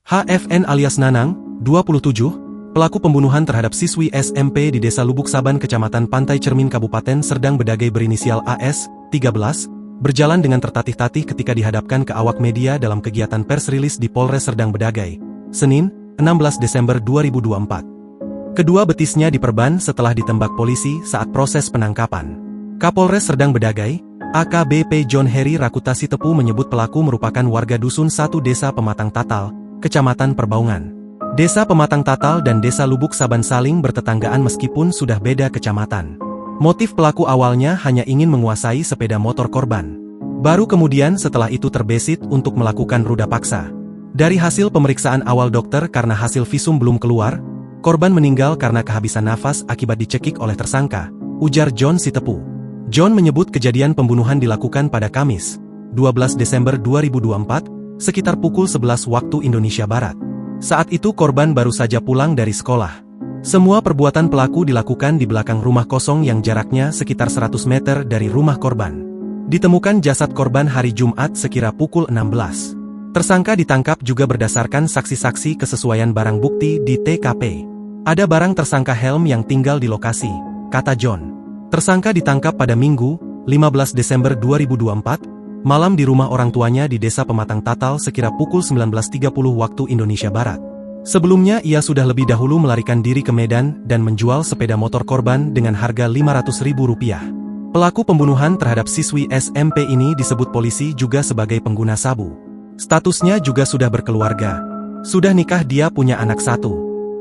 HFN alias Nanang, 27, pelaku pembunuhan terhadap siswi SMP di Desa Lubuk Saban Kecamatan Pantai Cermin Kabupaten Serdang Bedagai berinisial AS, 13, berjalan dengan tertatih-tatih ketika dihadapkan ke awak media dalam kegiatan pers rilis di Polres Serdang Bedagai, Senin, 16 Desember 2024. Kedua betisnya diperban setelah ditembak polisi saat proses penangkapan. Kapolres Serdang Bedagai, AKBP John Heri Rakutasi Tepu menyebut pelaku merupakan warga Dusun 1 Desa Pematang Tatal, Kecamatan Perbaungan. Desa Pematang Tatal dan Desa Lubuk Saban saling bertetanggaan meskipun sudah beda kecamatan. Motif pelaku awalnya hanya ingin menguasai sepeda motor korban. Baru kemudian setelah itu terbesit untuk melakukan ruda paksa. Dari hasil pemeriksaan awal dokter karena hasil visum belum keluar, korban meninggal karena kehabisan nafas akibat dicekik oleh tersangka, ujar John Sitepu. John menyebut kejadian pembunuhan dilakukan pada Kamis, 12 Desember 2024, sekitar pukul 11 waktu Indonesia Barat. Saat itu korban baru saja pulang dari sekolah. Semua perbuatan pelaku dilakukan di belakang rumah kosong yang jaraknya sekitar 100 meter dari rumah korban. Ditemukan jasad korban hari Jumat sekira pukul 16. Tersangka ditangkap juga berdasarkan saksi-saksi kesesuaian barang bukti di TKP. Ada barang tersangka helm yang tinggal di lokasi, kata John. Tersangka ditangkap pada Minggu, 15 Desember 2024, malam di rumah orang tuanya di Desa Pematang Tatal sekira pukul 19.30 waktu Indonesia Barat. Sebelumnya ia sudah lebih dahulu melarikan diri ke Medan dan menjual sepeda motor korban dengan harga Rp500.000. Pelaku pembunuhan terhadap siswi SMP ini disebut polisi juga sebagai pengguna sabu. Statusnya juga sudah berkeluarga. Sudah nikah, dia punya anak 1.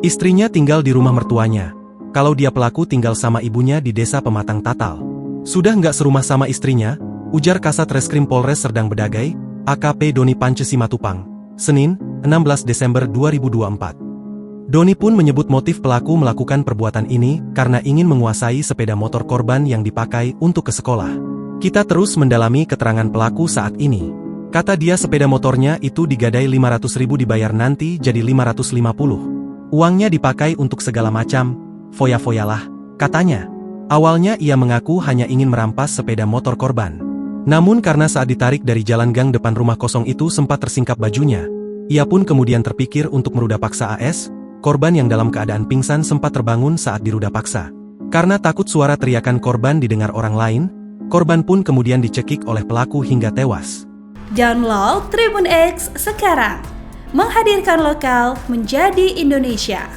Istrinya tinggal di rumah mertuanya. Kalau dia pelaku tinggal sama ibunya di Desa Pematang Tatal. Sudah nggak serumah sama istrinya, ujar Kasat Reskrim Polres Serdang Bedagai, AKP Doni Pance Simatupang, Senin, 16 Desember 2024. Doni pun menyebut motif pelaku melakukan perbuatan ini karena ingin menguasai sepeda motor korban yang dipakai untuk ke sekolah. Kita terus mendalami keterangan pelaku saat ini. Kata dia sepeda motornya itu digadai Rp500.000 dibayar nanti jadi Rp550. Uangnya dipakai untuk segala macam, foya-foyalah, katanya. Awalnya ia mengaku hanya ingin merampas sepeda motor korban. Namun karena saat ditarik dari jalan gang depan rumah kosong itu sempat tersingkap bajunya, ia pun kemudian terpikir untuk meruda paksa AS, korban yang dalam keadaan pingsan sempat terbangun saat diruda paksa. Karena takut suara teriakan korban didengar orang lain, korban pun kemudian dicekik oleh pelaku hingga tewas. Download Tribun X sekarang, menghadirkan lokal menjadi Indonesia.